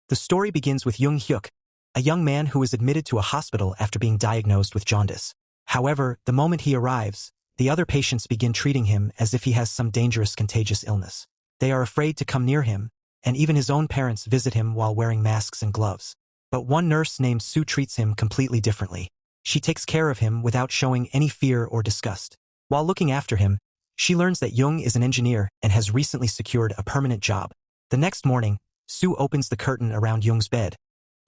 The story begins with Jang-hyuk, a young man who is admitted to a hospital after being diagnosed with jaundice. However, the moment he arrives, the other patients begin treating him as if he has some dangerous contagious illness. They are afraid to come near him, and even his own parents visit him while wearing masks and gloves. But one nurse named Sue treats him completely differently. She takes care of him without showing any fear or disgust. While looking after him, she learns that Jung is an engineer and has recently secured a permanent job. The next morning, Sue opens the curtain around Jung's bed,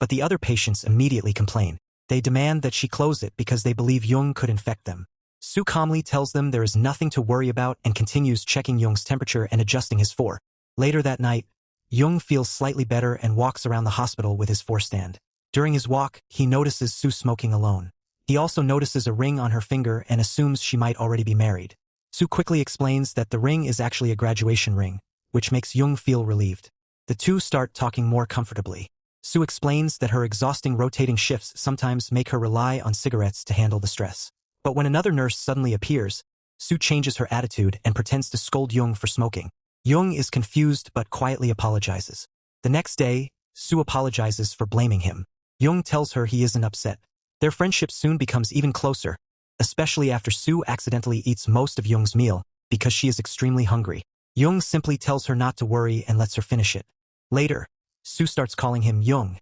but the other patients immediately complain. They demand that she close it because they believe Jung could infect them. Sue calmly tells them there is nothing to worry about and continues checking Jung's temperature and adjusting his four. Later that night, Jung feels slightly better and walks around the hospital with his four-stand. During his walk, he notices Sue smoking alone. He also notices a ring on her finger and assumes she might already be married. Sue quickly explains that the ring is actually a graduation ring, which makes Jung feel relieved. The two start talking more comfortably. Sue explains that her exhausting rotating shifts sometimes make her rely on cigarettes to handle the stress. But when another nurse suddenly appears, Sue changes her attitude and pretends to scold Jung for smoking. Jung is confused but quietly apologizes. The next day, Sue apologizes for blaming him. Jung tells her he isn't upset. Their friendship soon becomes even closer, especially after Sue accidentally eats most of Jung's meal because she is extremely hungry. Jung simply tells her not to worry and lets her finish it. Later, Sue starts calling him Jung,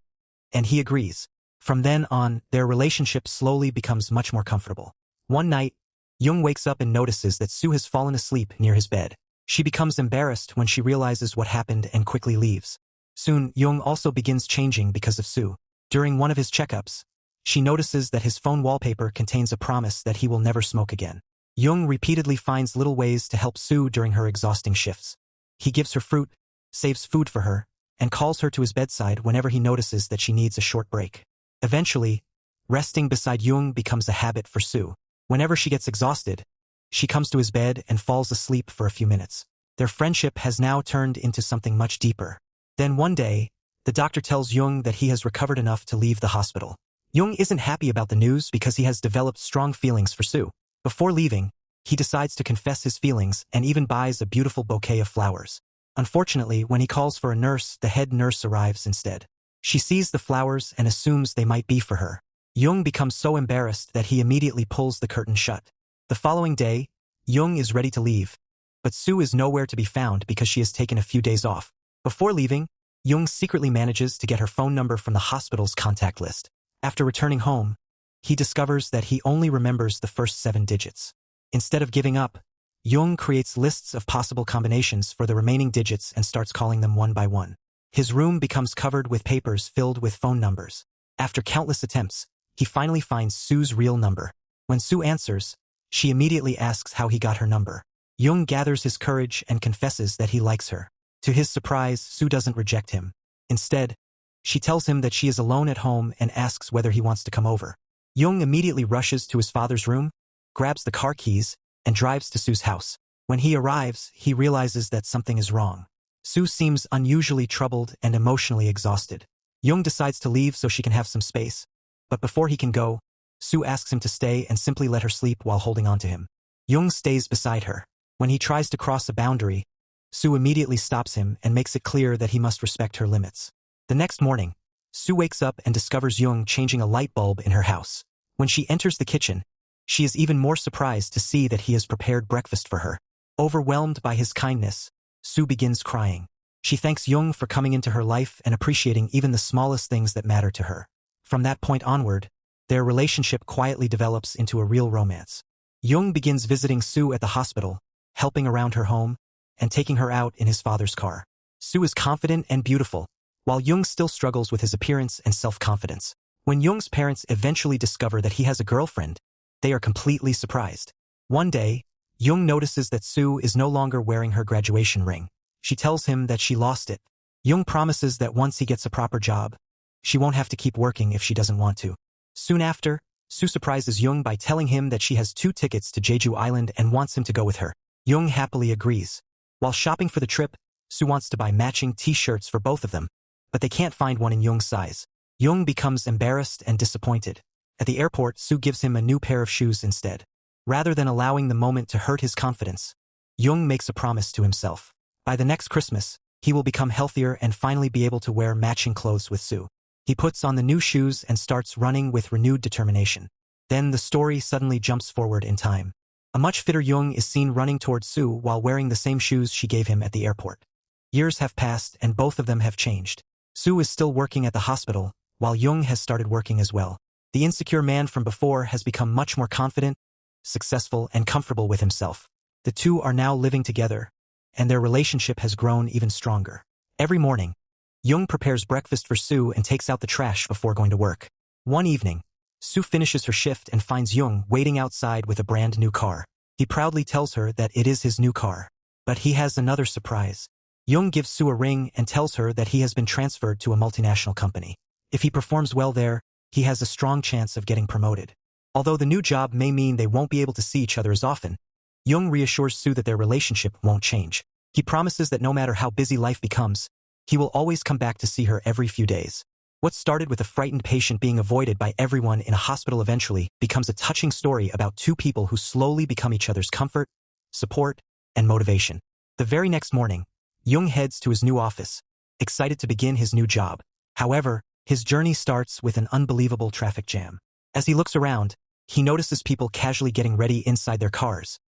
and he agrees. From then on, their relationship slowly becomes much more comfortable. One night, Jung wakes up and notices that Sue has fallen asleep near his bed. She becomes embarrassed when she realizes what happened and quickly leaves. Soon, Jung also begins changing because of Sue. During one of his checkups, she notices that his phone wallpaper contains a promise that he will never smoke again. Jung repeatedly finds little ways to help Sue during her exhausting shifts. He gives her fruit, saves food for her, and calls her to his bedside whenever he notices that she needs a short break. Eventually, resting beside Jung becomes a habit for Sue. Whenever she gets exhausted, she comes to his bed and falls asleep for a few minutes. Their friendship has now turned into something much deeper. Then one day, the doctor tells Jung that he has recovered enough to leave the hospital. Jung isn't happy about the news because he has developed strong feelings for Sue. Before leaving, he decides to confess his feelings and even buys a beautiful bouquet of flowers. Unfortunately, when he calls for a nurse, the head nurse arrives instead. She sees the flowers and assumes they might be for her. Jung becomes so embarrassed that he immediately pulls the curtain shut. The following day, Jung is ready to leave, but Sue is nowhere to be found because she has taken a few days off. Before leaving, Jung secretly manages to get her phone number from the hospital's contact list. After returning home, he discovers that he only remembers the first 7 digits. Instead of giving up, Jung creates lists of possible combinations for the remaining digits and starts calling them one by one. His room becomes covered with papers filled with phone numbers. After countless attempts, he finally finds Sue's real number. When Sue answers, she immediately asks how he got her number. Jung gathers his courage and confesses that he likes her. To his surprise, Sue doesn't reject him. Instead, she tells him that she is alone at home and asks whether he wants to come over. Jung immediately rushes to his father's room, grabs the car keys, and drives to Sue's house. When he arrives, he realizes that something is wrong. Sue seems unusually troubled and emotionally exhausted. Jung decides to leave so she can have some space, but before he can go, Sue asks him to stay and simply let her sleep while holding on to him. Jung stays beside her. When he tries to cross a boundary, Sue immediately stops him and makes it clear that he must respect her limits. The next morning, Sue wakes up and discovers Jung changing a light bulb in her house. When she enters the kitchen, she is even more surprised to see that he has prepared breakfast for her. Overwhelmed by his kindness, Sue begins crying. She thanks Jung for coming into her life and appreciating even the smallest things that matter to her. From that point onward, their relationship quietly develops into a real romance. Jung begins visiting Sue at the hospital, helping around her home, and taking her out in his father's car. Sue is confident and beautiful, while Jung still struggles with his appearance and self-confidence. When Jung's parents eventually discover that he has a girlfriend, they are completely surprised. One day, Jung notices that Sue is no longer wearing her graduation ring. She tells him that she lost it. Jung promises that once he gets a proper job, she won't have to keep working if she doesn't want to. Soon after, Sue surprises Jung by telling him that she has 2 tickets to Jeju Island and wants him to go with her. Jung happily agrees. While shopping for the trip, Sue wants to buy matching t-shirts for both of them, but they can't find one in Jung's size. Jung becomes embarrassed and disappointed. At the airport, Sue gives him a new pair of shoes instead. Rather than allowing the moment to hurt his confidence, Jung makes a promise to himself. By the next Christmas, he will become healthier and finally be able to wear matching clothes with Sue. He puts on the new shoes and starts running with renewed determination. Then the story suddenly jumps forward in time. A much fitter Jung is seen running towards Sue while wearing the same shoes she gave him at the airport. Years have passed and both of them have changed. Sue is still working at the hospital, while Jung has started working as well. The insecure man from before has become much more confident, successful, and comfortable with himself. The two are now living together, and their relationship has grown even stronger. Every morning, Jung prepares breakfast for Sue and takes out the trash before going to work. One evening, Sue finishes her shift and finds Jung waiting outside with a brand new car. He proudly tells her that it is his new car. But he has another surprise. Jung gives Sue a ring and tells her that he has been transferred to a multinational company. If he performs well there, he has a strong chance of getting promoted. Although the new job may mean they won't be able to see each other as often, Jung reassures Sue that their relationship won't change. He promises that no matter how busy life becomes, he will always come back to see her every few days. What started with a frightened patient being avoided by everyone in a hospital eventually becomes a touching story about two people who slowly become each other's comfort, support, and motivation. The very next morning, Jung heads to his new office, excited to begin his new job. However, his journey starts with an unbelievable traffic jam. As he looks around, he notices people casually getting ready inside their cars,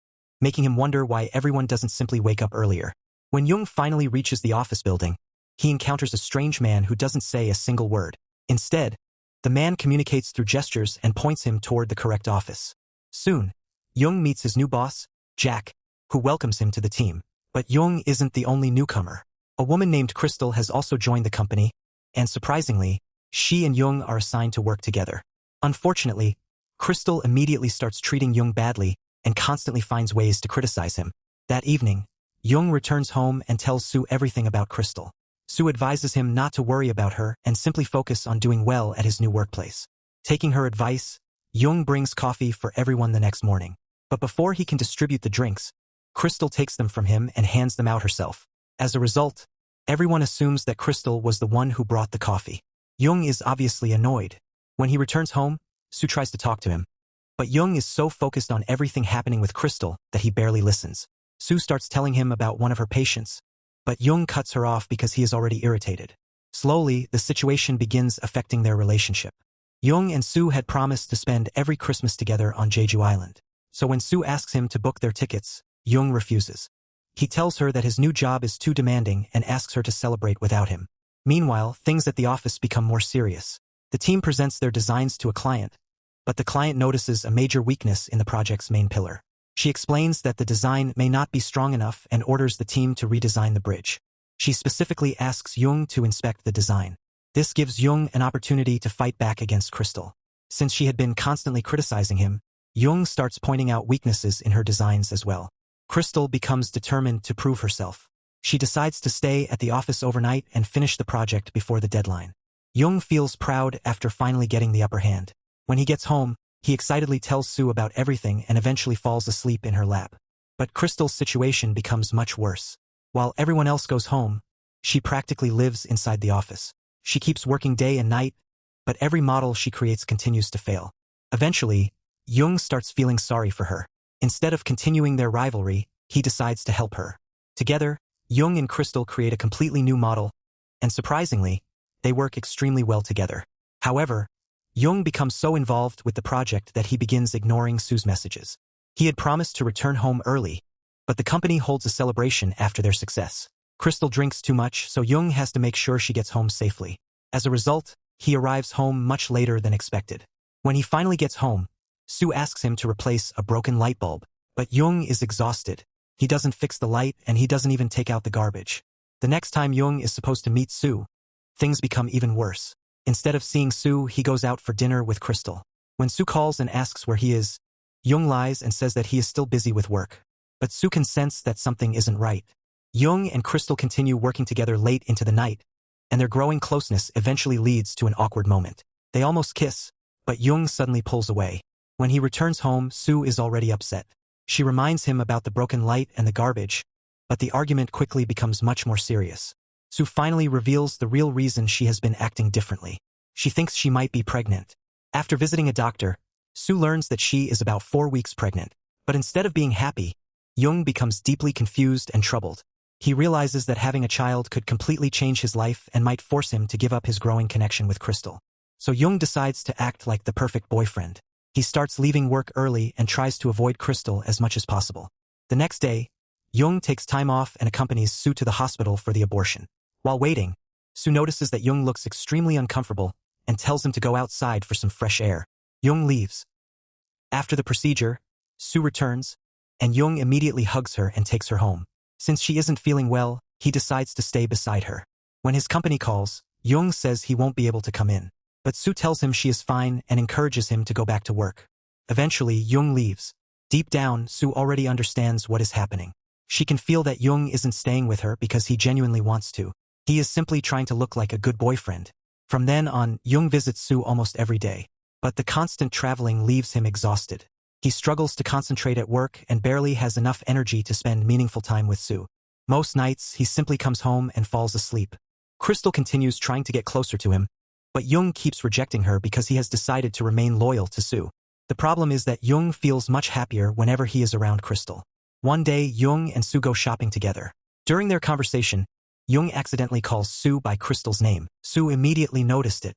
making him wonder why everyone doesn't simply wake up earlier. When Jung finally reaches the office building, he encounters a strange man who doesn't say a single word. Instead, the man communicates through gestures and points him toward the correct office. Soon, Jung meets his new boss, Jack, who welcomes him to the team. But Jung isn't the only newcomer. A woman named Crystal has also joined the company, and surprisingly, she and Jung are assigned to work together. Unfortunately, Crystal immediately starts treating Jung badly and constantly finds ways to criticize him. That evening, Jung returns home and tells Sue everything about Crystal. Sue advises him not to worry about her and simply focus on doing well at his new workplace. Taking her advice, Jung brings coffee for everyone the next morning. But before he can distribute the drinks, Crystal takes them from him and hands them out herself. As a result, everyone assumes that Crystal was the one who brought the coffee. Jung is obviously annoyed. When he returns home, Sue tries to talk to him. But Jung is so focused on everything happening with Crystal that he barely listens. Sue starts telling him about one of her patients, but Jung cuts her off because he is already irritated. Slowly, the situation begins affecting their relationship. Jung and Sue had promised to spend every Christmas together on Jeju Island. So when Sue asks him to book their tickets, Jung refuses. He tells her that his new job is too demanding and asks her to celebrate without him. Meanwhile, things at the office become more serious. The team presents their designs to a client, but the client notices a major weakness in the project's main pillar. She explains that the design may not be strong enough and orders the team to redesign the bridge. She specifically asks Jung to inspect the design. This gives Jung an opportunity to fight back against Crystal. Since she had been constantly criticizing him, Jung starts pointing out weaknesses in her designs as well. Crystal becomes determined to prove herself. She decides to stay at the office overnight and finish the project before the deadline. Jung feels proud after finally getting the upper hand. When he gets home, he excitedly tells Sue about everything and eventually falls asleep in her lap. But Crystal's situation becomes much worse. While everyone else goes home, she practically lives inside the office. She keeps working day and night, but every model she creates continues to fail. Eventually, Jung starts feeling sorry for her. Instead of continuing their rivalry, he decides to help her. Together, Jung and Crystal create a completely new model, and surprisingly, they work extremely well together. However, Jung becomes so involved with the project that he begins ignoring Sue's messages. He had promised to return home early, but the company holds a celebration after their success. Crystal drinks too much, so Jung has to make sure she gets home safely. As a result, he arrives home much later than expected. When he finally gets home, Sue asks him to replace a broken light bulb, but Jung is exhausted. He doesn't fix the light and he doesn't even take out the garbage. The next time Jung is supposed to meet Sue, things become even worse. Instead of seeing Sue, he goes out for dinner with Crystal. When Sue calls and asks where he is, Jung lies and says that he is still busy with work. But Sue can sense that something isn't right. Jung and Crystal continue working together late into the night, and their growing closeness eventually leads to an awkward moment. They almost kiss, but Jung suddenly pulls away. When he returns home, Sue is already upset. She reminds him about the broken light and the garbage, but the argument quickly becomes much more serious. Sue finally reveals the real reason she has been acting differently. She thinks she might be pregnant. After visiting a doctor, Sue learns that she is about 4 weeks pregnant. But instead of being happy, Jung becomes deeply confused and troubled. He realizes that having a child could completely change his life and might force him to give up his growing connection with Crystal. So Jung decides to act like the perfect boyfriend. He starts leaving work early and tries to avoid Crystal as much as possible. The next day, Jung takes time off and accompanies Soo to the hospital for the abortion. While waiting, Soo notices that Jung looks extremely uncomfortable and tells him to go outside for some fresh air. Jung leaves. After the procedure, Soo returns, and Jung immediately hugs her and takes her home. Since she isn't feeling well, he decides to stay beside her. When his company calls, Jung says he won't be able to come in. But Soo tells him she is fine and encourages him to go back to work. Eventually, Jung leaves. Deep down, Soo already understands what is happening. She can feel that Jung isn't staying with her because he genuinely wants to. He is simply trying to look like a good boyfriend. From then on, Jung visits Soo almost every day. But the constant traveling leaves him exhausted. He struggles to concentrate at work and barely has enough energy to spend meaningful time with Soo. Most nights, he simply comes home and falls asleep. Crystal continues trying to get closer to him, but Jung keeps rejecting her because he has decided to remain loyal to Soo. The problem is that Jung feels much happier whenever he is around Crystal. One day, Jung and Soo go shopping together. During their conversation, Jung accidentally calls Soo by Crystal's name. Soo immediately noticed it.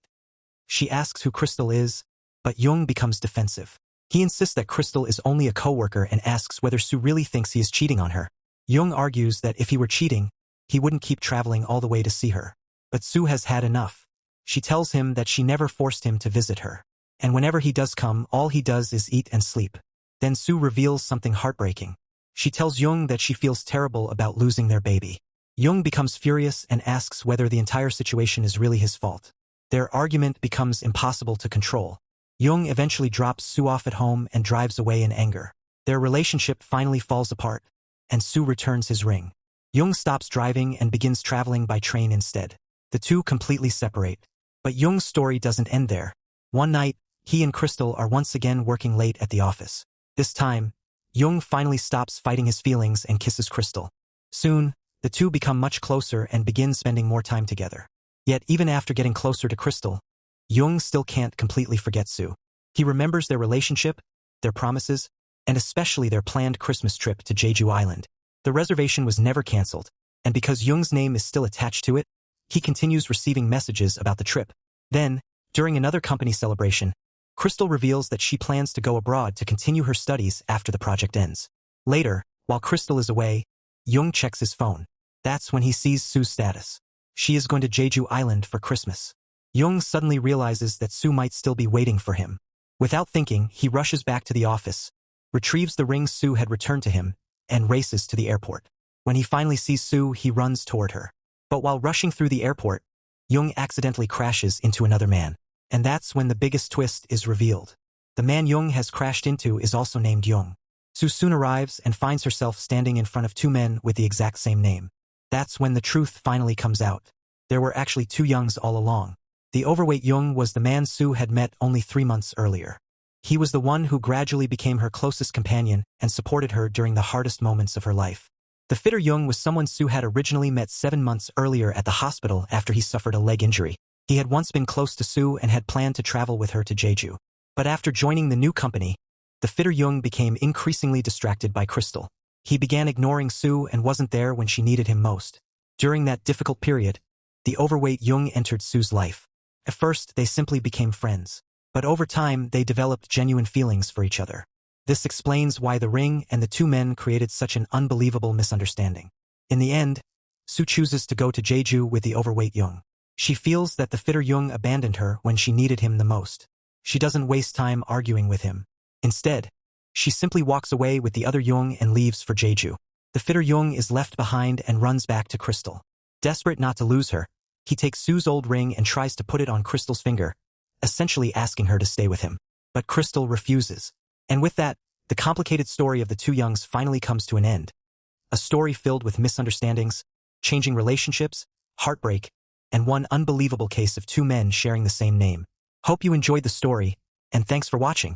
She asks who Crystal is, but Jung becomes defensive. He insists that Crystal is only a coworker and asks whether Soo really thinks he is cheating on her. Jung argues that if he were cheating, he wouldn't keep traveling all the way to see her. But Soo has had enough. She tells him that she never forced him to visit her. And whenever he does come, all he does is eat and sleep. Then Soo reveals something heartbreaking. She tells Jung that she feels terrible about losing their baby. Jung becomes furious and asks whether the entire situation is really his fault. Their argument becomes impossible to control. Jung eventually drops Soo off at home and drives away in anger. Their relationship finally falls apart, and Soo returns his ring. Jung stops driving and begins traveling by train instead. The two completely separate. But Jung's story doesn't end there. One night, he and Crystal are once again working late at the office. This time, Jung finally stops fighting his feelings and kisses Crystal. Soon, the two become much closer and begin spending more time together. Yet even after getting closer to Crystal, Jung still can't completely forget Soo. He remembers their relationship, their promises, and especially their planned Christmas trip to Jeju Island. The reservation was never cancelled, and because Jung's name is still attached to it, he continues receiving messages about the trip. Then, during another company celebration, Crystal reveals that she plans to go abroad to continue her studies after the project ends. Later, while Crystal is away, Jung checks his phone. That's when he sees Soo's status. She is going to Jeju Island for Christmas. Jung suddenly realizes that Soo might still be waiting for him. Without thinking, he rushes back to the office, retrieves the ring Soo had returned to him, and races to the airport. When he finally sees Soo, he runs toward her. But while rushing through the airport, Jung accidentally crashes into another man. And that's when the biggest twist is revealed. The man Jung has crashed into is also named Jung. Soo soon arrives and finds herself standing in front of two men with the exact same name. That's when the truth finally comes out. There were actually two Jungs all along. The overweight Jung was the man Soo had met only 3 months earlier. He was the one who gradually became her closest companion and supported her during the hardest moments of her life. The fitter Jung was someone Soo had originally met 7 months earlier at the hospital after he suffered a leg injury. He had once been close to Soo and had planned to travel with her to Jeju. But after joining the new company, the fitter Jung became increasingly distracted by Crystal. He began ignoring Soo and wasn't there when she needed him most. During that difficult period, the overweight Jung entered Soo's life. At first, they simply became friends. But over time, they developed genuine feelings for each other. This explains why the ring and the two men created such an unbelievable misunderstanding. In the end, Soo chooses to go to Jeju with the overweight Jung. She feels that the fitter Jung abandoned her when she needed him the most. She doesn't waste time arguing with him. Instead, she simply walks away with the other Jung and leaves for Jeju. The fitter Jung is left behind and runs back to Crystal. Desperate not to lose her, he takes Soo's old ring and tries to put it on Crystal's finger, essentially asking her to stay with him. But Crystal refuses. And with that, the complicated story of the two Jungs finally comes to an end. A story filled with misunderstandings, changing relationships, heartbreak, and one unbelievable case of two men sharing the same name. Hope you enjoyed the story, and thanks for watching.